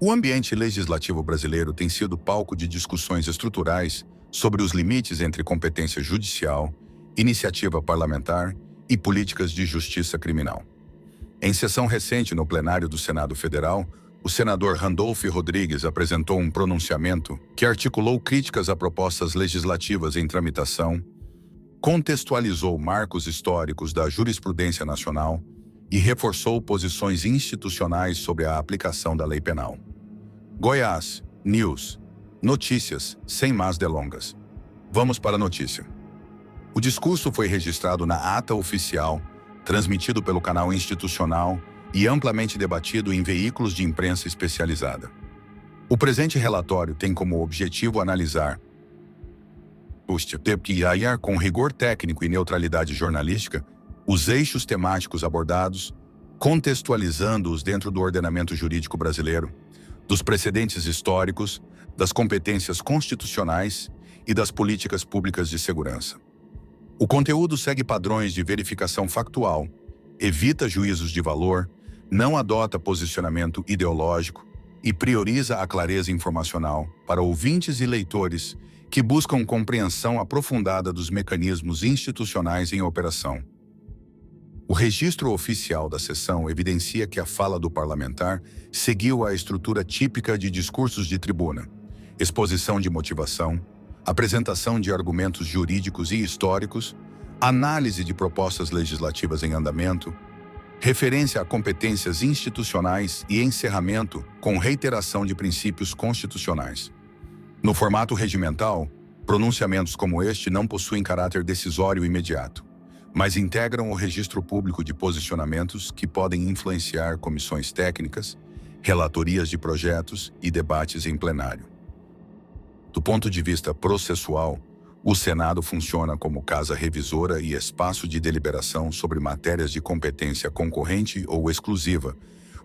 O ambiente legislativo brasileiro tem sido palco de discussões estruturais sobre os limites entre competência judicial, iniciativa parlamentar e políticas de justiça criminal. Em sessão recente no plenário do Senado Federal, o senador Randolph Rodrigues apresentou um pronunciamento que articulou críticas a propostas legislativas em tramitação, contextualizou marcos históricos da jurisprudência nacional e reforçou posições institucionais sobre a aplicação da lei penal. Goiás, News. Notícias, sem mais delongas. Vamos para a notícia. O discurso foi registrado na ata oficial, transmitido pelo canal institucional e amplamente debatido em veículos de imprensa especializada. O presente relatório tem como objetivo analisar com rigor técnico e neutralidade jornalística os eixos temáticos abordados, contextualizando-os dentro do ordenamento jurídico brasileiro, dos precedentes históricos, das competências constitucionais e das políticas públicas de segurança. O conteúdo segue padrões de verificação factual, evita juízos de valor, não adota posicionamento ideológico e prioriza a clareza informacional para ouvintes e leitores que buscam compreensão aprofundada dos mecanismos institucionais em operação. O registro oficial da sessão evidencia que a fala do parlamentar seguiu a estrutura típica de discursos de tribuna: exposição de motivação, apresentação de argumentos jurídicos e históricos, análise de propostas legislativas em andamento, referência a competências institucionais e encerramento com reiteração de princípios constitucionais. No formato regimental, pronunciamentos como este não possuem caráter decisório imediato, mas integram o registro público de posicionamentos que podem influenciar comissões técnicas, relatorias de projetos e debates em plenário. Do ponto de vista processual, o Senado funciona como casa revisora e espaço de deliberação sobre matérias de competência concorrente ou exclusiva,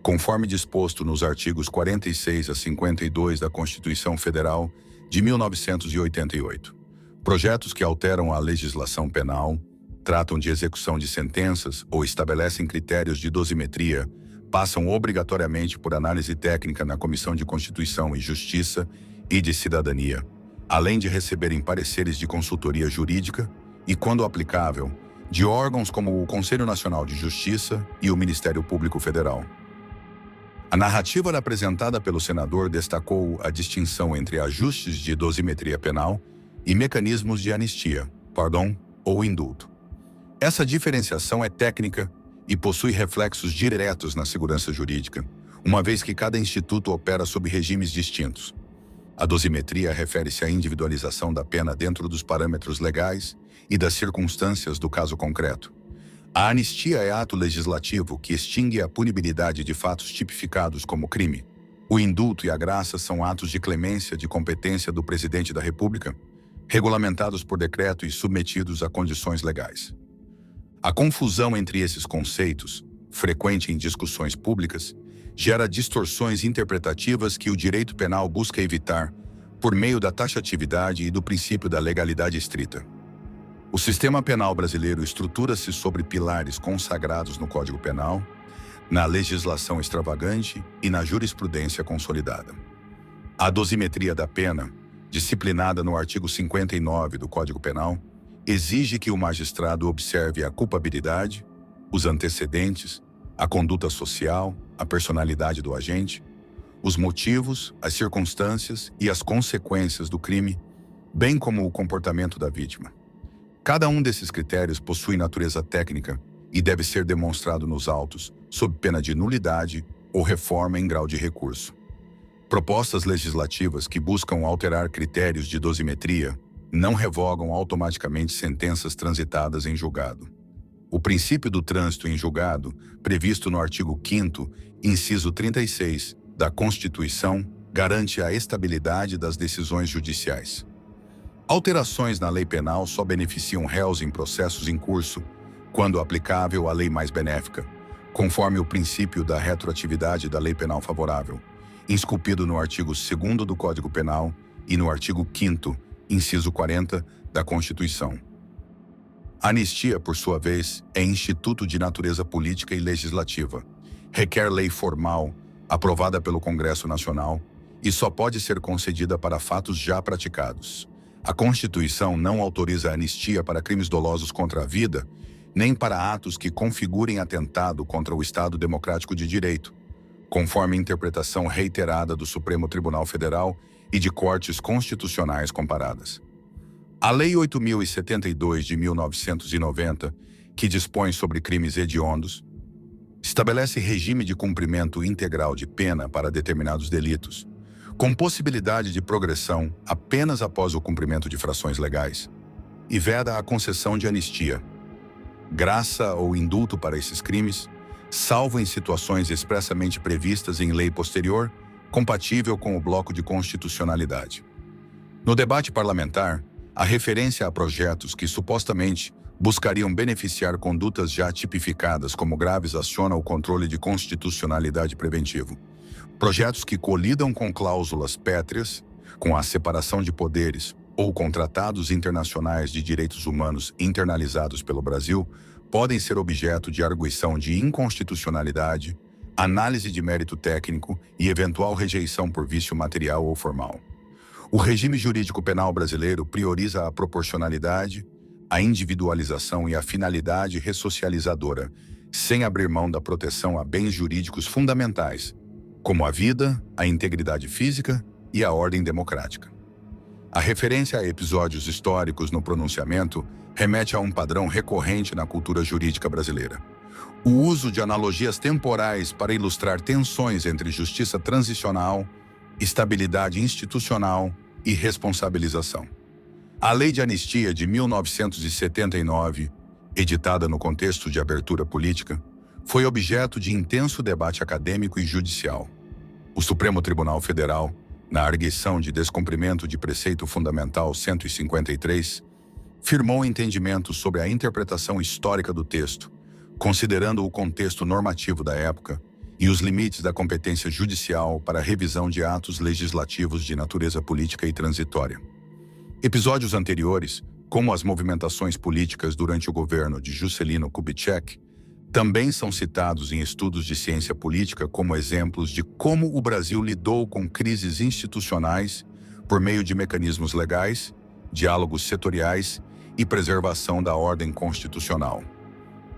conforme disposto nos artigos 46 a 52 da Constituição Federal de 1988. Projetos que alteram a legislação penal, tratam de execução de sentenças ou estabelecem critérios de dosimetria, passam obrigatoriamente por análise técnica na Comissão de Constituição e Justiça e de Cidadania, além de receberem pareceres de consultoria jurídica e, quando aplicável, de órgãos como o Conselho Nacional de Justiça e o Ministério Público Federal. A narrativa apresentada pelo senador destacou a distinção entre ajustes de dosimetria penal e mecanismos de anistia, pardon ou indulto. Essa diferenciação é técnica e possui reflexos diretos na segurança jurídica, uma vez que cada instituto opera sob regimes distintos. A dosimetria refere-se à individualização da pena dentro dos parâmetros legais e das circunstâncias do caso concreto. A anistia é ato legislativo que extingue a punibilidade de fatos tipificados como crime. O indulto e a graça são atos de clemência de competência do Presidente da República, regulamentados por decreto e submetidos a condições legais. A confusão entre esses conceitos, frequente em discussões públicas, gera distorções interpretativas que o direito penal busca evitar por meio da taxatividade e do princípio da legalidade estrita. O sistema penal brasileiro estrutura-se sobre pilares consagrados no Código Penal, na legislação extravagante e na jurisprudência consolidada. A dosimetria da pena, disciplinada no artigo 59 do Código Penal, exige que o magistrado observe a culpabilidade, os antecedentes, a conduta social, a personalidade do agente, os motivos, as circunstâncias e as consequências do crime, bem como o comportamento da vítima. Cada um desses critérios possui natureza técnica e deve ser demonstrado nos autos, sob pena de nulidade ou reforma em grau de recurso. Propostas legislativas que buscam alterar critérios de dosimetria não revogam automaticamente sentenças transitadas em julgado. O princípio do trânsito em julgado, previsto no artigo 5º, inciso 36, da Constituição, garante a estabilidade das decisões judiciais. Alterações na lei penal só beneficiam réus em processos em curso, quando aplicável a lei mais benéfica, conforme o princípio da retroatividade da lei penal favorável, esculpido no artigo 2º do Código Penal e no artigo 5º, inciso 40, da Constituição. A anistia, por sua vez, é instituto de natureza política e legislativa. Requer lei formal, aprovada pelo Congresso Nacional, e só pode ser concedida para fatos já praticados. A Constituição não autoriza anistia para crimes dolosos contra a vida, nem para atos que configurem atentado contra o Estado Democrático de Direito, conforme interpretação reiterada do Supremo Tribunal Federal e de cortes constitucionais comparadas. A Lei 8.072 de 1990, que dispõe sobre crimes hediondos, estabelece regime de cumprimento integral de pena para determinados delitos, com possibilidade de progressão apenas após o cumprimento de frações legais, e veda a concessão de anistia, graça ou indulto para esses crimes, salvo em situações expressamente previstas em lei posterior, compatível com o bloco de constitucionalidade. No debate parlamentar, a referência a projetos que supostamente buscariam beneficiar condutas já tipificadas como graves aciona o controle de constitucionalidade preventivo. Projetos que colidam com cláusulas pétreas, com a separação de poderes ou com tratados internacionais de direitos humanos internalizados pelo Brasil, podem ser objeto de arguição de inconstitucionalidade, análise de mérito técnico e eventual rejeição por vício material ou formal. O regime jurídico penal brasileiro prioriza a proporcionalidade, a individualização e a finalidade ressocializadora, sem abrir mão da proteção a bens jurídicos fundamentais, como a vida, a integridade física e a ordem democrática. A referência a episódios históricos no pronunciamento remete a um padrão recorrente na cultura jurídica brasileira. O uso de analogias temporais para ilustrar tensões entre justiça transicional, estabilidade institucional e responsabilização. A Lei de Anistia de 1979, editada no contexto de abertura política, foi objeto de intenso debate acadêmico e judicial. O Supremo Tribunal Federal, na arguição de descumprimento de preceito fundamental 153, firmou entendimento sobre a interpretação histórica do texto, considerando o contexto normativo da época e os limites da competência judicial para a revisão de atos legislativos de natureza política e transitória. Episódios anteriores, como as movimentações políticas durante o governo de Juscelino Kubitschek, também são citados em estudos de ciência política como exemplos de como o Brasil lidou com crises institucionais por meio de mecanismos legais, diálogos setoriais e preservação da ordem constitucional.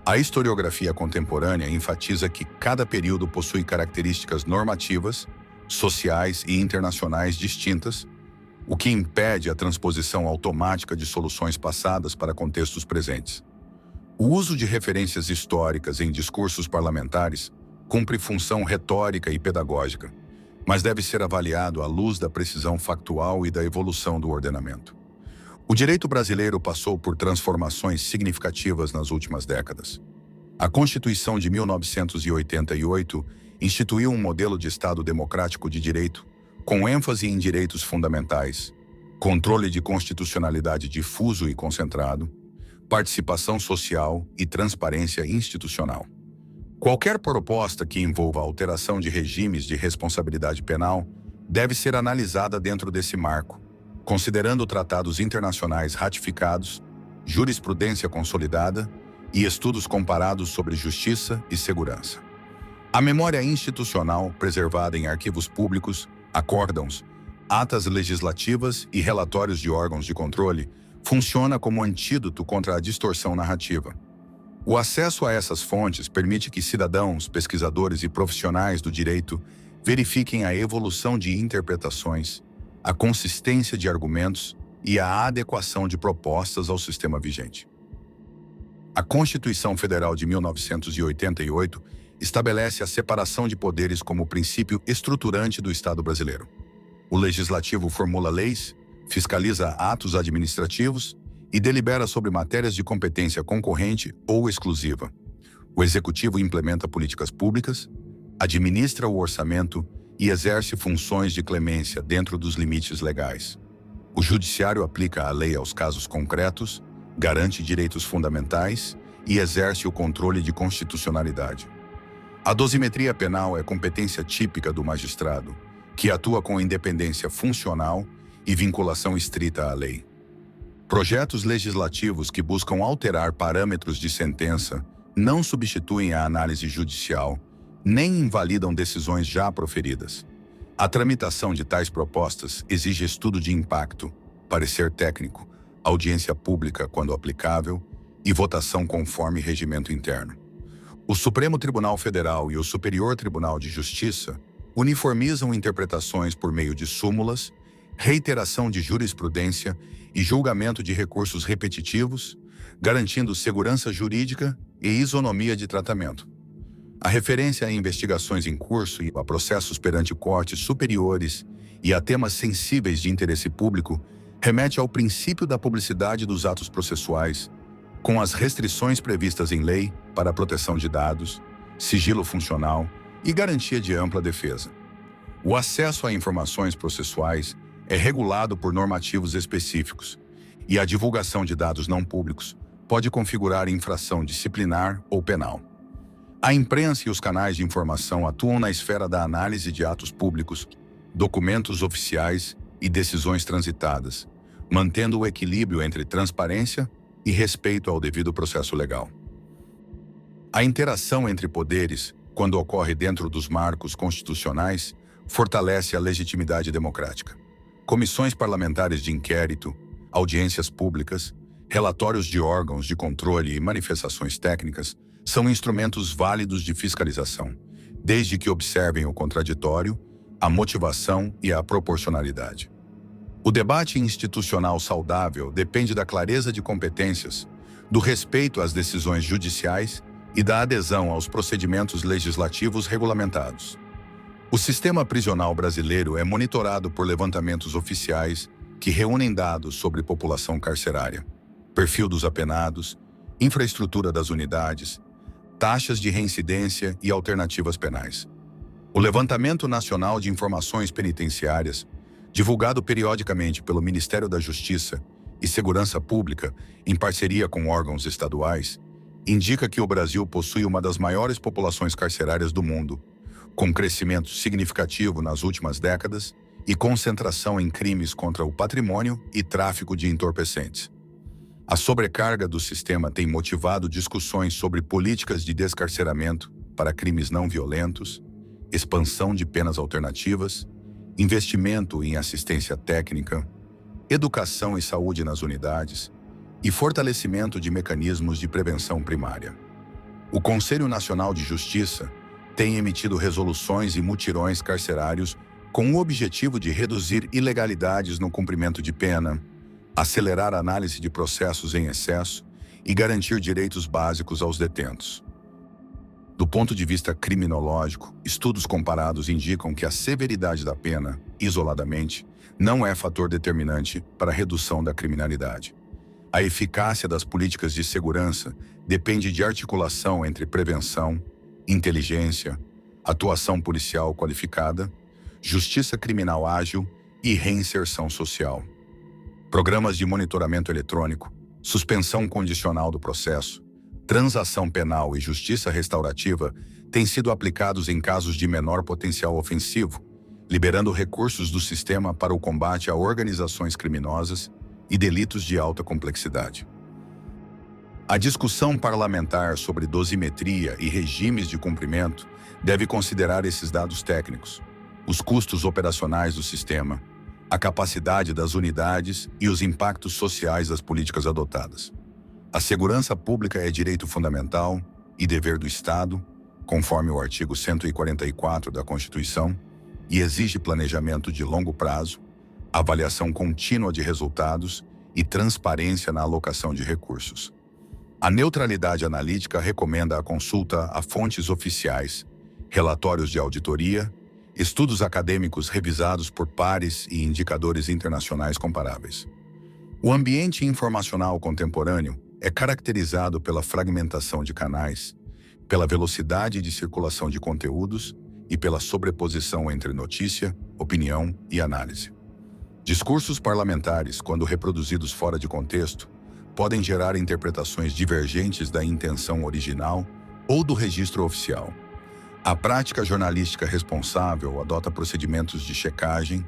A historiografia contemporânea enfatiza que cada período possui características normativas, sociais e internacionais distintas, o que impede a transposição automática de soluções passadas para contextos presentes. O uso de referências históricas em discursos parlamentares cumpre função retórica e pedagógica, mas deve ser avaliado à luz da precisão factual e da evolução do ordenamento. O direito brasileiro passou por transformações significativas nas últimas décadas. A Constituição de 1988 instituiu um modelo de Estado democrático de direito, com ênfase em direitos fundamentais, controle de constitucionalidade difuso e concentrado, participação social e transparência institucional. Qualquer proposta que envolva alteração de regimes de responsabilidade penal deve ser analisada dentro desse marco, considerando tratados internacionais ratificados, jurisprudência consolidada e estudos comparados sobre justiça e segurança. A memória institucional, preservada em arquivos públicos, acórdãos, atas legislativas e relatórios de órgãos de controle, funciona como antídoto contra a distorção narrativa. O acesso a essas fontes permite que cidadãos, pesquisadores e profissionais do direito verifiquem a evolução de interpretações, a consistência de argumentos e a adequação de propostas ao sistema vigente. A Constituição Federal de 1988 estabelece a separação de poderes como princípio estruturante do Estado brasileiro. O Legislativo formula leis, fiscaliza atos administrativos e delibera sobre matérias de competência concorrente ou exclusiva. O Executivo implementa políticas públicas, administra o orçamento e exerce funções de clemência dentro dos limites legais. O Judiciário aplica a lei aos casos concretos, garante direitos fundamentais e exerce o controle de constitucionalidade. A dosimetria penal é competência típica do magistrado, que atua com independência funcional e vinculação estrita à lei. Projetos legislativos que buscam alterar parâmetros de sentença não substituem a análise judicial nem invalidam decisões já proferidas. A tramitação de tais propostas exige estudo de impacto, parecer técnico, audiência pública quando aplicável e votação conforme regimento interno. O Supremo Tribunal Federal e o Superior Tribunal de Justiça uniformizam interpretações por meio de súmulas, reiteração de jurisprudência e julgamento de recursos repetitivos, garantindo segurança jurídica e isonomia de tratamento. A referência a investigações em curso e a processos perante cortes superiores e a temas sensíveis de interesse público remete ao princípio da publicidade dos atos processuais, com as restrições previstas em lei para a proteção de dados, sigilo funcional e garantia de ampla defesa. O acesso a informações processuais é regulado por normativos específicos, e a divulgação de dados não públicos pode configurar infração disciplinar ou penal. A imprensa e os canais de informação atuam na esfera da análise de atos públicos, documentos oficiais e decisões transitadas, mantendo o equilíbrio entre transparência e respeito ao devido processo legal. A interação entre poderes, quando ocorre dentro dos marcos constitucionais, fortalece a legitimidade democrática. Comissões parlamentares de inquérito, audiências públicas, relatórios de órgãos de controle e manifestações técnicas são instrumentos válidos de fiscalização, desde que observem o contraditório, a motivação e a proporcionalidade. O debate institucional saudável depende da clareza de competências, do respeito às decisões judiciais e da adesão aos procedimentos legislativos regulamentados. O sistema prisional brasileiro é monitorado por levantamentos oficiais que reúnem dados sobre população carcerária, perfil dos apenados, infraestrutura das unidades, taxas de reincidência e alternativas penais. O Levantamento Nacional de Informações Penitenciárias, divulgado periodicamente pelo Ministério da Justiça e Segurança Pública em parceria com órgãos estaduais, indica que o Brasil possui uma das maiores populações carcerárias do mundo, com crescimento significativo nas últimas décadas e concentração em crimes contra o patrimônio e tráfico de entorpecentes. A sobrecarga do sistema tem motivado discussões sobre políticas de descarceramento para crimes não violentos, expansão de penas alternativas, investimento em assistência técnica, educação e saúde nas unidades e fortalecimento de mecanismos de prevenção primária. O Conselho Nacional de Justiça tem emitido resoluções e mutirões carcerários com o objetivo de reduzir ilegalidades no cumprimento de pena, acelerar a análise de processos em excesso e garantir direitos básicos aos detentos. Do ponto de vista criminológico, estudos comparados indicam que a severidade da pena, isoladamente, não é fator determinante para a redução da criminalidade. A eficácia das políticas de segurança depende de articulação entre prevenção, inteligência, atuação policial qualificada, justiça criminal ágil e reinserção social. Programas de monitoramento eletrônico, suspensão condicional do processo, transação penal e justiça restaurativa têm sido aplicados em casos de menor potencial ofensivo, liberando recursos do sistema para o combate a organizações criminosas e delitos de alta complexidade. A discussão parlamentar sobre dosimetria e regimes de cumprimento deve considerar esses dados técnicos, os custos operacionais do sistema, a capacidade das unidades e os impactos sociais das políticas adotadas. A segurança pública é direito fundamental e dever do Estado, conforme o artigo 144 da Constituição, e exige planejamento de longo prazo, avaliação contínua de resultados e transparência na alocação de recursos. A neutralidade analítica recomenda a consulta a fontes oficiais, relatórios de auditoria, estudos acadêmicos revisados por pares e indicadores internacionais comparáveis. O ambiente informacional contemporâneo é caracterizado pela fragmentação de canais, pela velocidade de circulação de conteúdos e pela sobreposição entre notícia, opinião e análise. Discursos parlamentares, quando reproduzidos fora de contexto, podem gerar interpretações divergentes da intenção original ou do registro oficial. A prática jornalística responsável adota procedimentos de checagem,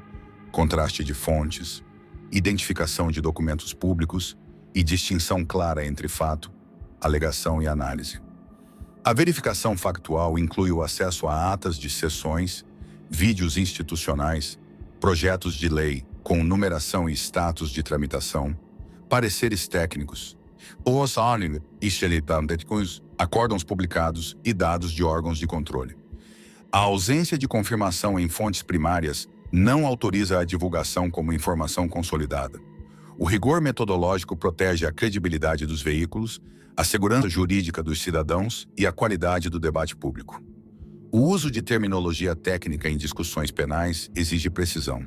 contraste de fontes, identificação de documentos públicos e distinção clara entre fato, alegação e análise. A verificação factual inclui o acesso a atas de sessões, vídeos institucionais, projetos de lei com numeração e status de tramitação, pareceres técnicos, acórdãos publicados e dados de órgãos de controle. A ausência de confirmação em fontes primárias não autoriza a divulgação como informação consolidada. O rigor metodológico protege a credibilidade dos veículos, a segurança jurídica dos cidadãos e a qualidade do debate público. O uso de terminologia técnica em discussões penais exige precisão.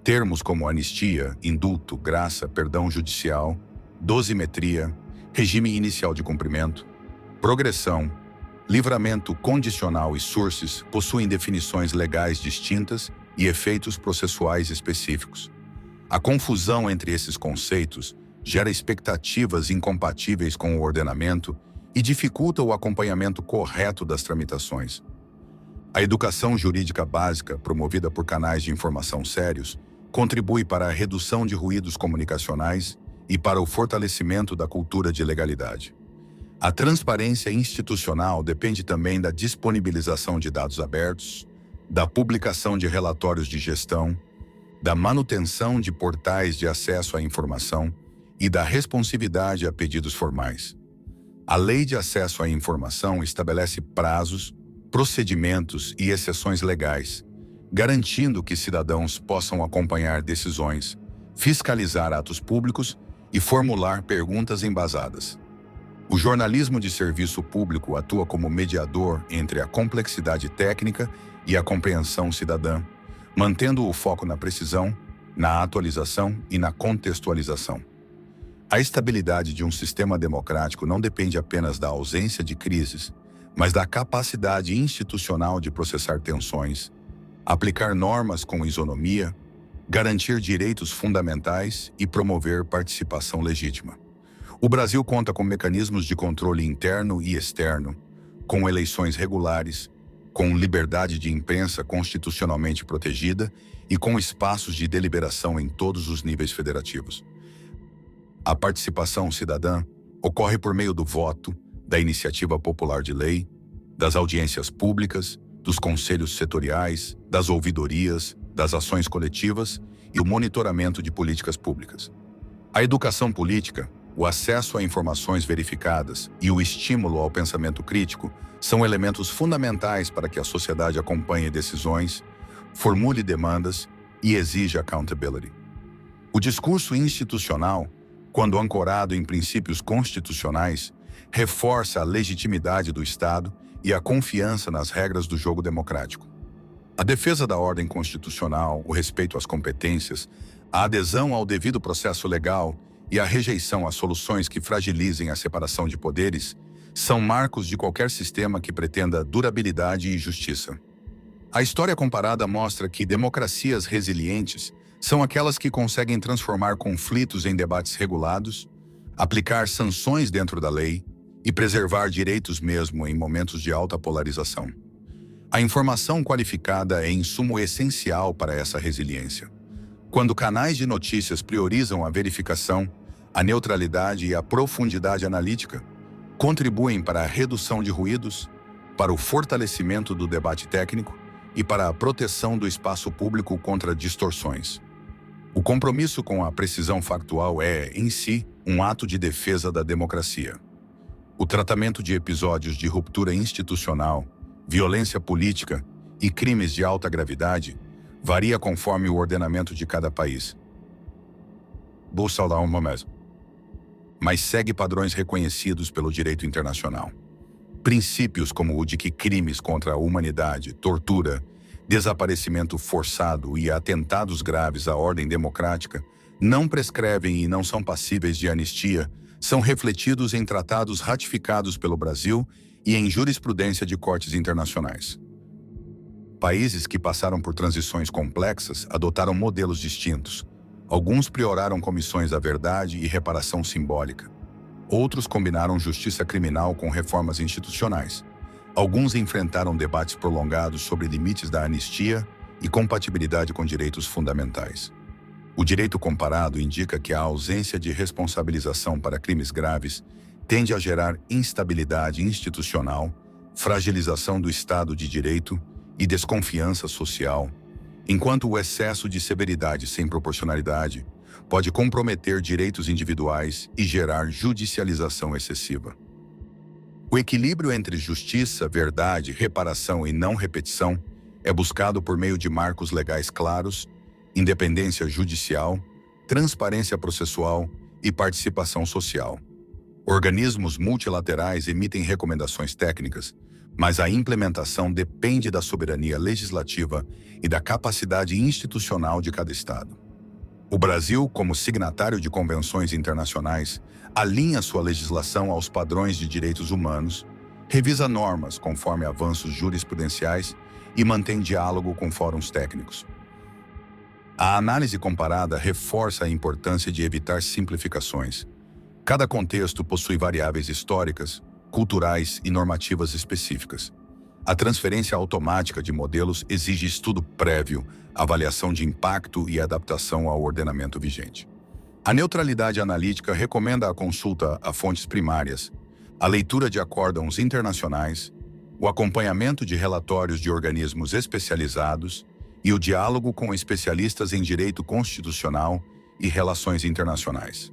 Termos como anistia, indulto, graça, perdão judicial, dosimetria, regime inicial de cumprimento, progressão, livramento condicional e sources possuem definições legais distintas e efeitos processuais específicos. A confusão entre esses conceitos gera expectativas incompatíveis com o ordenamento e dificulta o acompanhamento correto das tramitações. A educação jurídica básica, promovida por canais de informação sérios, contribui para a redução de ruídos comunicacionais e para o fortalecimento da cultura de legalidade. A transparência institucional depende também da disponibilização de dados abertos, da publicação de relatórios de gestão, da manutenção de portais de acesso à informação e da responsividade a pedidos formais. A Lei de Acesso à Informação estabelece prazos, procedimentos e exceções legais, garantindo que cidadãos possam acompanhar decisões, fiscalizar atos públicos e formular perguntas embasadas. O jornalismo de serviço público atua como mediador entre a complexidade técnica e a compreensão cidadã, mantendo o foco na precisão, na atualização e na contextualização. A estabilidade de um sistema democrático não depende apenas da ausência de crises, mas da capacidade institucional de processar tensões, aplicar normas com isonomia, garantir direitos fundamentais e promover participação legítima. O Brasil conta com mecanismos de controle interno e externo, com eleições regulares, com liberdade de imprensa constitucionalmente protegida e com espaços de deliberação em todos os níveis federativos. A participação cidadã ocorre por meio do voto, da iniciativa popular de lei, das audiências públicas, dos conselhos setoriais, das ouvidorias, das ações coletivas e o monitoramento de políticas públicas. A educação política, o acesso a informações verificadas e o estímulo ao pensamento crítico são elementos fundamentais para que a sociedade acompanhe decisões, formule demandas e exija accountability. O discurso institucional, quando ancorado em princípios constitucionais, reforça a legitimidade do Estado e a confiança nas regras do jogo democrático. A defesa da ordem constitucional, o respeito às competências, a adesão ao devido processo legal e a rejeição a soluções que fragilizem a separação de poderes são marcos de qualquer sistema que pretenda durabilidade e justiça. A história comparada mostra que democracias resilientes são aquelas que conseguem transformar conflitos em debates regulados, aplicar sanções dentro da lei e preservar direitos mesmo em momentos de alta polarização. A informação qualificada é insumo essencial para essa resiliência. Quando canais de notícias priorizam a verificação, a neutralidade e a profundidade analítica, contribuem para a redução de ruídos, para o fortalecimento do debate técnico e para a proteção do espaço público contra distorções. O compromisso com a precisão factual é, em si, um ato de defesa da democracia. O tratamento de episódios de ruptura institucional, violência política e crimes de alta gravidade varia conforme o ordenamento de cada país. Mas segue padrões reconhecidos pelo direito internacional. Princípios como o de que crimes contra a humanidade, tortura, desaparecimento forçado e atentados graves à ordem democrática não prescrevem e não são passíveis de anistia, são refletidos em tratados ratificados pelo Brasil e em jurisprudência de cortes internacionais. Países que passaram por transições complexas adotaram modelos distintos. Alguns prioraram comissões da verdade e reparação simbólica. Outros combinaram justiça criminal com reformas institucionais. Alguns enfrentaram debates prolongados sobre limites da anistia e compatibilidade com direitos fundamentais. O direito comparado indica que a ausência de responsabilização para crimes graves tende a gerar instabilidade institucional fragilização do Estado de Direito e desconfiança social, enquanto o excesso de severidade sem proporcionalidade pode comprometer direitos individuais e gerar judicialização excessiva. O equilíbrio entre justiça, verdade, reparação e não repetição é buscado por meio de marcos legais claros, independência judicial, transparência processual e participação social. Organismos multilaterais emitem recomendações técnicas, mas a implementação depende da soberania legislativa e da capacidade institucional de cada Estado. O Brasil, como signatário de convenções internacionais, alinha sua legislação aos padrões de direitos humanos, revisa normas conforme avanços jurisprudenciais e mantém diálogo com fóruns técnicos. A análise comparada reforça a importância de evitar simplificações. Cada contexto possui variáveis históricas, culturais e normativas específicas. A transferência automática de modelos exige estudo prévio, avaliação de impacto e adaptação ao ordenamento vigente. A neutralidade analítica recomenda a consulta a fontes primárias, a leitura de acórdãos internacionais, o acompanhamento de relatórios de organismos especializados e o diálogo com especialistas em direito constitucional e relações internacionais.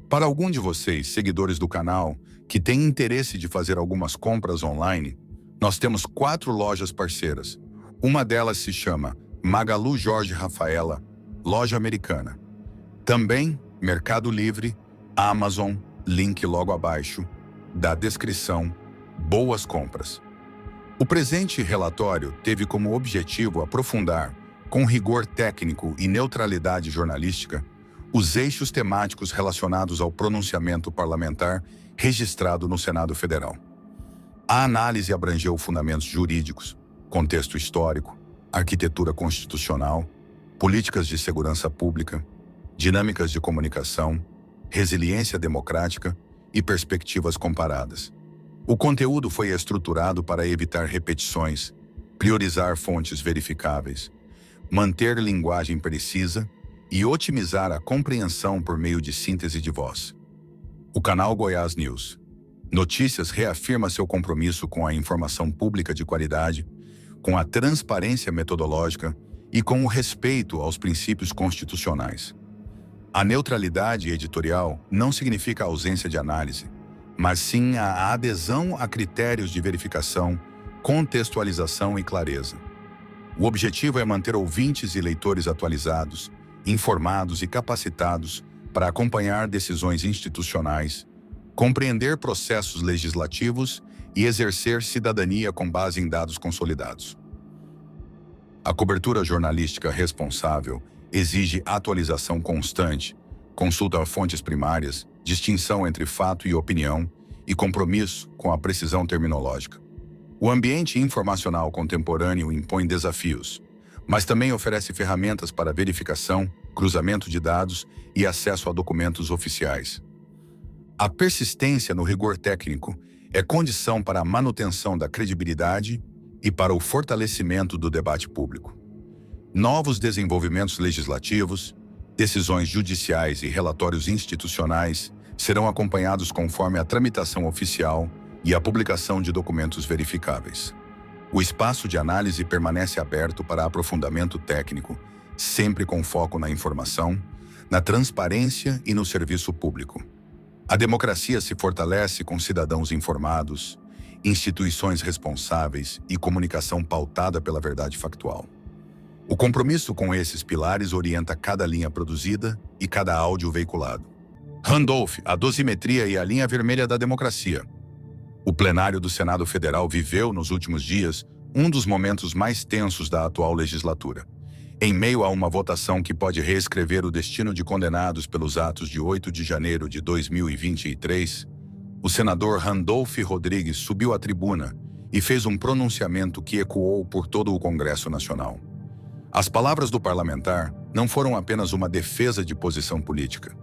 Para algum de vocês, seguidores do canal, que têm interesse de fazer algumas compras online, nós temos 4 lojas parceiras. Uma delas se chama Magalu Jorge Rafaela, loja americana. Também Mercado Livre, Amazon, link logo abaixo, da descrição, boas compras. O presente relatório teve como objetivo aprofundar, com rigor técnico e neutralidade jornalística, os eixos temáticos relacionados ao pronunciamento parlamentar registrado no Senado Federal. A análise abrangeu fundamentos jurídicos, contexto histórico, arquitetura constitucional, políticas de segurança pública, dinâmicas de comunicação, resiliência democrática e perspectivas comparadas. O conteúdo foi estruturado para evitar repetições, priorizar fontes verificáveis, manter linguagem precisa e otimizar a compreensão por meio de síntese de voz. O canal Goiás News Notícias reafirma seu compromisso com a informação pública de qualidade, com a transparência metodológica e com o respeito aos princípios constitucionais. A neutralidade editorial não significa ausência de análise, mas sim a adesão a critérios de verificação, contextualização e clareza. O objetivo é manter ouvintes e leitores atualizados, informados e capacitados para acompanhar decisões institucionais, compreender processos legislativos e exercer cidadania com base em dados consolidados. A cobertura jornalística responsável exige atualização constante, consulta a fontes primárias, distinção entre fato e opinião e compromisso com a precisão terminológica. O ambiente informacional contemporâneo impõe desafios, mas também oferece ferramentas para verificação, cruzamento de dados e acesso a documentos oficiais. A persistência no rigor técnico é condição para a manutenção da credibilidade e para o fortalecimento do debate público. Novos desenvolvimentos legislativos, decisões judiciais e relatórios institucionais serão acompanhados conforme a tramitação oficial e a publicação de documentos verificáveis. O espaço de análise permanece aberto para aprofundamento técnico, sempre com foco na informação, na transparência e no serviço público. A democracia se fortalece com cidadãos informados, instituições responsáveis e comunicação pautada pela verdade factual. O compromisso com esses pilares orienta cada linha produzida e cada áudio veiculado. Randolph, a dosimetria e a linha vermelha da democracia. O plenário do Senado Federal viveu, nos últimos dias, um dos momentos mais tensos da atual legislatura. Em meio a uma votação que pode reescrever o destino de condenados pelos atos de 8 de janeiro de 2023, o senador Randolph Rodrigues subiu à tribuna e fez um pronunciamento que ecoou por todo o Congresso Nacional. As palavras do parlamentar não foram apenas uma defesa de posição política.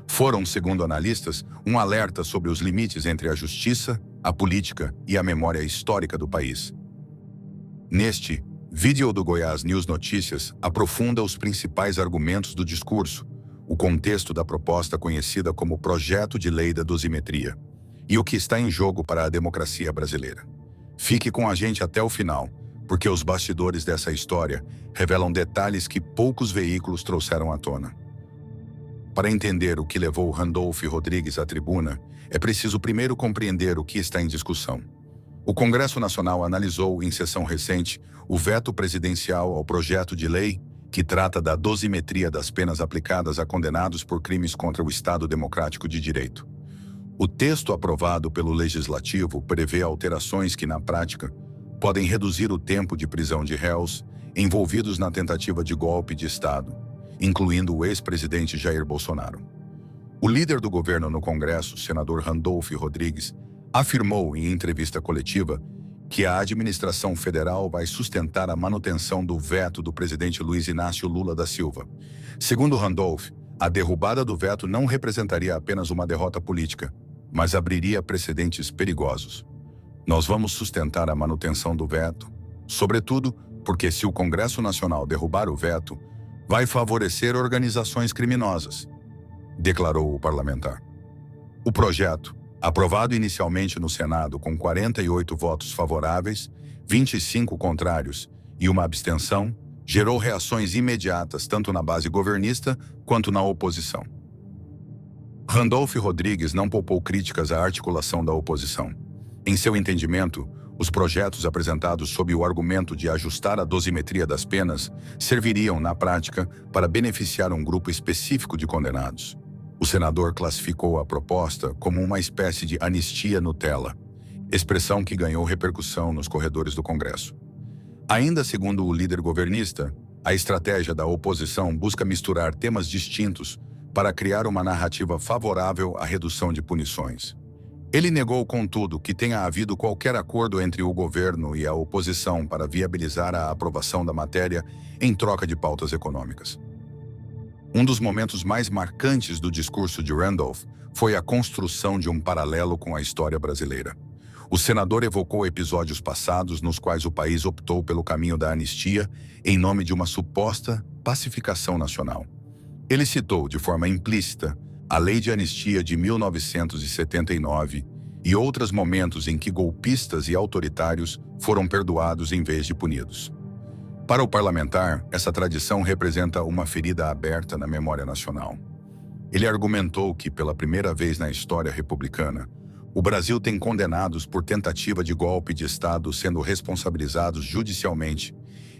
Foram, segundo analistas, um alerta sobre os limites entre a justiça, a política e a memória histórica do país. Neste vídeo do Goiás News Notícias aprofunda os principais argumentos do discurso, o contexto da proposta conhecida como Projeto de Lei da Dosimetria e o que está em jogo para a democracia brasileira. Fique com a gente até o final, porque os bastidores dessa história revelam detalhes que poucos veículos trouxeram à tona. Para entender o que levou Randolph Rodrigues à tribuna, é preciso primeiro compreender o que está em discussão. O Congresso Nacional analisou, em sessão recente, o veto presidencial ao projeto de lei que trata da dosimetria das penas aplicadas a condenados por crimes contra o Estado Democrático de Direito. O texto aprovado pelo Legislativo prevê alterações que, na prática, podem reduzir o tempo de prisão de réus envolvidos na tentativa de golpe de Estado, incluindo o ex-presidente Jair Bolsonaro. O líder do governo no Congresso, senador Randolph Rodrigues, afirmou em entrevista coletiva que a administração federal vai sustentar a manutenção do veto do presidente Luiz Inácio Lula da Silva. Segundo Randolph, a derrubada do veto não representaria apenas uma derrota política, mas abriria precedentes perigosos. Nós vamos sustentar a manutenção do veto, sobretudo porque se o Congresso Nacional derrubar o veto, vai favorecer organizações criminosas, declarou o parlamentar. O projeto, aprovado inicialmente no Senado com 48 votos favoráveis, 25 contrários e uma abstenção, gerou reações imediatas tanto na base governista quanto na oposição. Randolph Rodrigues não poupou críticas à articulação da oposição. Em seu entendimento, os projetos apresentados sob o argumento de ajustar a dosimetria das penas serviriam, na prática, para beneficiar um grupo específico de condenados. O senador classificou a proposta como uma espécie de anistia Nutella, expressão que ganhou repercussão nos corredores do Congresso. Ainda segundo o líder governista, a estratégia da oposição busca misturar temas distintos para criar uma narrativa favorável à redução de punições. Ele negou, contudo, que tenha havido qualquer acordo entre o governo e a oposição para viabilizar a aprovação da matéria em troca de pautas econômicas. Um dos momentos mais marcantes do discurso de Randolph foi a construção de um paralelo com a história brasileira. O senador evocou episódios passados nos quais o país optou pelo caminho da anistia em nome de uma suposta pacificação nacional. Ele citou, de forma implícita, a Lei de Anistia de 1979 e outros momentos em que golpistas e autoritários foram perdoados em vez de punidos. Para o parlamentar, essa tradição representa uma ferida aberta na memória nacional. Ele argumentou que, pela primeira vez na história republicana, o Brasil tem condenados por tentativa de golpe de Estado sendo responsabilizados judicialmente,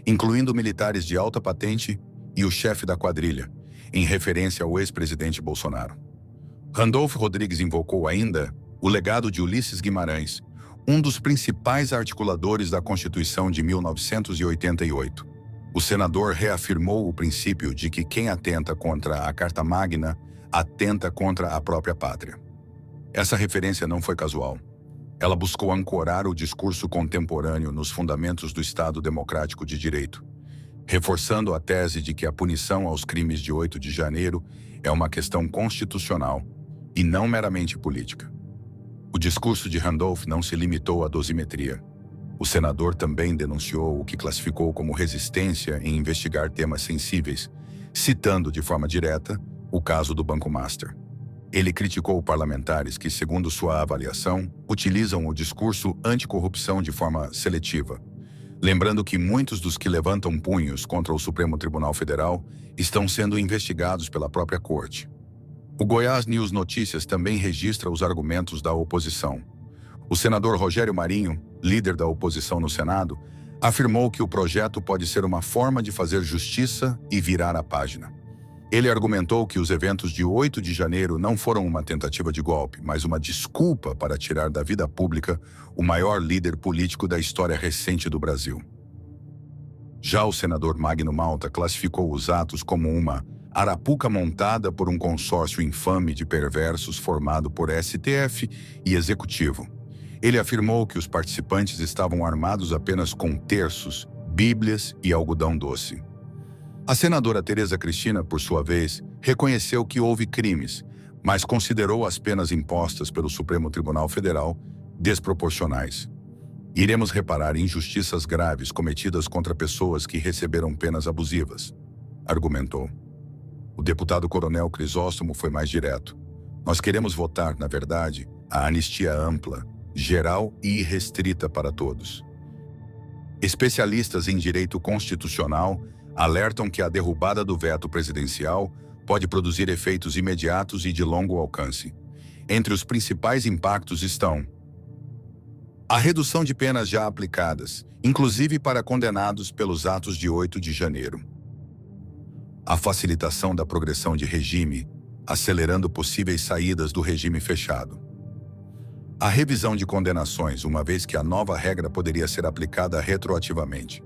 incluindo militares de alta patente e o chefe da quadrilha, em referência ao ex-presidente Bolsonaro. Randolph Rodrigues invocou ainda o legado de Ulisses Guimarães, um dos principais articuladores da Constituição de 1988. O senador reafirmou o princípio de que quem atenta contra a Carta Magna atenta contra a própria pátria. Essa referência não foi casual. Ela buscou ancorar o discurso contemporâneo nos fundamentos do Estado Democrático de Direito, reforçando a tese de que a punição aos crimes de 8 de janeiro é uma questão constitucional e não meramente política. O discurso de Randolph não se limitou à dosimetria. O senador também denunciou o que classificou como resistência em investigar temas sensíveis, citando de forma direta o caso do Banco Master. Ele criticou parlamentares que, segundo sua avaliação, utilizam o discurso anticorrupção de forma seletiva, lembrando que muitos dos que levantam punhos contra o Supremo Tribunal Federal estão sendo investigados pela própria Corte. O Goiás News Notícias também registra os argumentos da oposição. O senador Rogério Marinho, líder da oposição no Senado, afirmou que o projeto pode ser uma forma de fazer justiça e virar a página. Ele argumentou que os eventos de 8 de janeiro não foram uma tentativa de golpe, mas uma desculpa para tirar da vida pública o maior líder político da história recente do Brasil. Já o senador Magno Malta classificou os atos como uma arapuca montada por um consórcio infame de perversos formado por STF e Executivo. Ele afirmou que os participantes estavam armados apenas com terços, bíblias e algodão doce. A senadora Tereza Cristina, por sua vez, reconheceu que houve crimes, mas considerou as penas impostas pelo Supremo Tribunal Federal desproporcionais. Iremos reparar injustiças graves cometidas contra pessoas que receberam penas abusivas, argumentou. O deputado Coronel Crisóstomo foi mais direto. Nós queremos votar, na verdade, a anistia ampla, geral e irrestrita para todos. Especialistas em direito constitucional alertam que a derrubada do veto presidencial pode produzir efeitos imediatos e de longo alcance. Entre os principais impactos estão a redução de penas já aplicadas, inclusive para condenados pelos atos de 8 de janeiro. A facilitação da progressão de regime, acelerando possíveis saídas do regime fechado. A revisão de condenações, uma vez que a nova regra poderia ser aplicada retroativamente.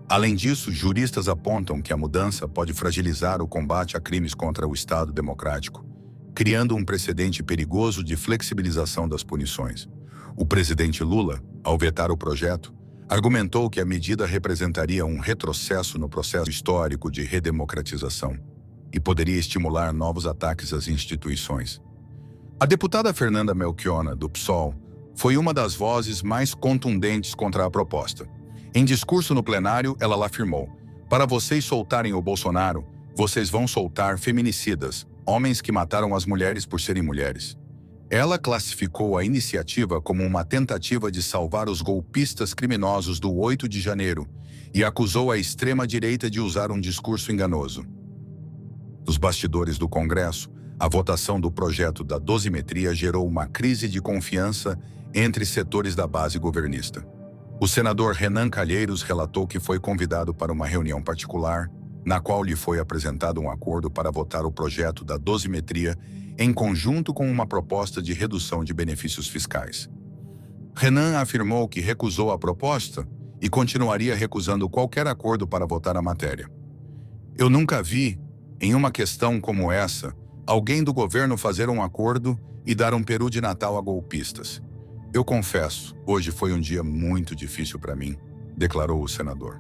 Além disso, juristas apontam que a mudança pode fragilizar o combate a crimes contra o Estado democrático, criando um precedente perigoso de flexibilização das punições. O presidente Lula, ao vetar o projeto, argumentou que a medida representaria um retrocesso no processo histórico de redemocratização e poderia estimular novos ataques às instituições. A deputada Fernanda Melchiona, do PSOL, foi uma das vozes mais contundentes contra a proposta. Em discurso no plenário, ela afirmou: "Para vocês soltarem o Bolsonaro, vocês vão soltar feminicidas, homens que mataram as mulheres por serem mulheres." Ela classificou a iniciativa como uma tentativa de salvar os golpistas criminosos do 8 de janeiro e acusou a extrema-direita de usar um discurso enganoso. Nos bastidores do Congresso, a votação do projeto da dosimetria gerou uma crise de confiança entre setores da base governista. O senador Renan Calheiros relatou que foi convidado para uma reunião particular, na qual lhe foi apresentado um acordo para votar o projeto da dosimetria em conjunto com uma proposta de redução de benefícios fiscais. Renan afirmou que recusou a proposta e continuaria recusando qualquer acordo para votar a matéria. "Eu nunca vi, em uma questão como essa, alguém do governo fazer um acordo e dar um peru de Natal a golpistas. Eu confesso, hoje foi um dia muito difícil para mim", declarou o senador.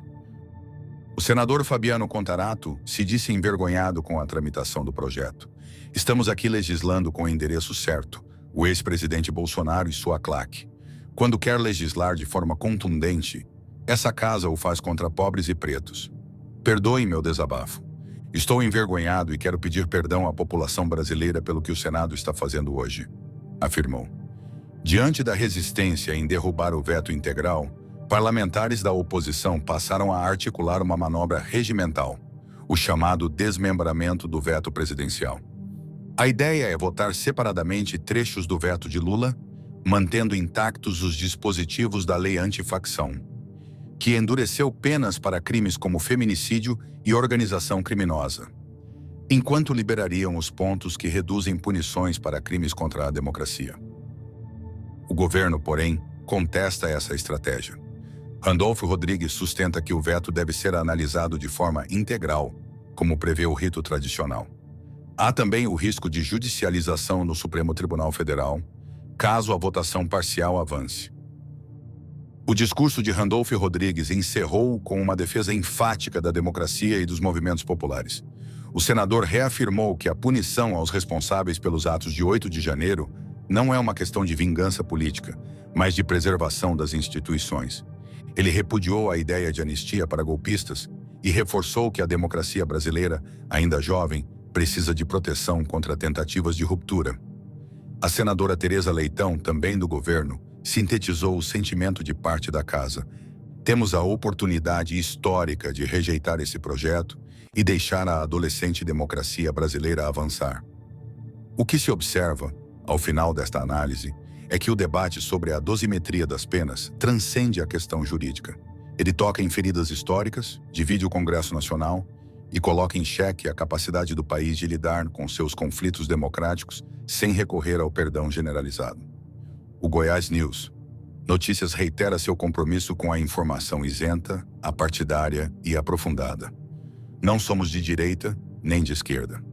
O senador Fabiano Contarato se disse envergonhado com a tramitação do projeto. "Estamos aqui legislando com o endereço certo, o ex-presidente Bolsonaro e sua claque. Quando quer legislar de forma contundente, essa casa o faz contra pobres e pretos. Perdoem meu desabafo. Estou envergonhado e quero pedir perdão à população brasileira pelo que o Senado está fazendo hoje", afirmou. Diante da resistência em derrubar o veto integral, parlamentares da oposição passaram a articular uma manobra regimental, o chamado desmembramento do veto presidencial. A ideia é votar separadamente trechos do veto de Lula, mantendo intactos os dispositivos da lei antifacção, que endureceu penas para crimes como feminicídio e organização criminosa, enquanto liberariam os pontos que reduzem punições para crimes contra a democracia. O governo, porém, contesta essa estratégia. Randolfo Rodrigues sustenta que o veto deve ser analisado de forma integral, como prevê o rito tradicional. Há também o risco de judicialização no Supremo Tribunal Federal, caso a votação parcial avance. O discurso de Randolfo Rodrigues encerrou com uma defesa enfática da democracia e dos movimentos populares. O senador reafirmou que a punição aos responsáveis pelos atos de 8 de janeiro não é uma questão de vingança política, mas de preservação das instituições. Ele repudiou a ideia de anistia para golpistas e reforçou que a democracia brasileira, ainda jovem, precisa de proteção contra tentativas de ruptura. A senadora Tereza Leitão, também do governo, sintetizou o sentimento de parte da casa. "Temos a oportunidade histórica de rejeitar esse projeto e deixar a adolescente democracia brasileira avançar." O que se observa, ao final desta análise, é que o debate sobre a dosimetria das penas transcende a questão jurídica. Ele toca em feridas históricas, divide o Congresso Nacional e coloca em xeque a capacidade do país de lidar com seus conflitos democráticos sem recorrer ao perdão generalizado. O Goiás News Notícias reitera seu compromisso com a informação isenta, apartidária e aprofundada. Não somos de direita nem de esquerda.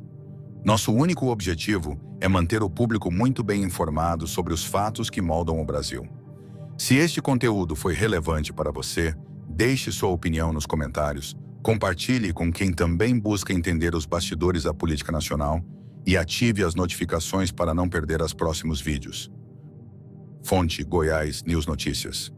Nosso único objetivo é manter o público muito bem informado sobre os fatos que moldam o Brasil. Se este conteúdo foi relevante para você, deixe sua opinião nos comentários, compartilhe com quem também busca entender os bastidores da política nacional e ative as notificações para não perder os próximos vídeos. Fonte: Goiás News Notícias.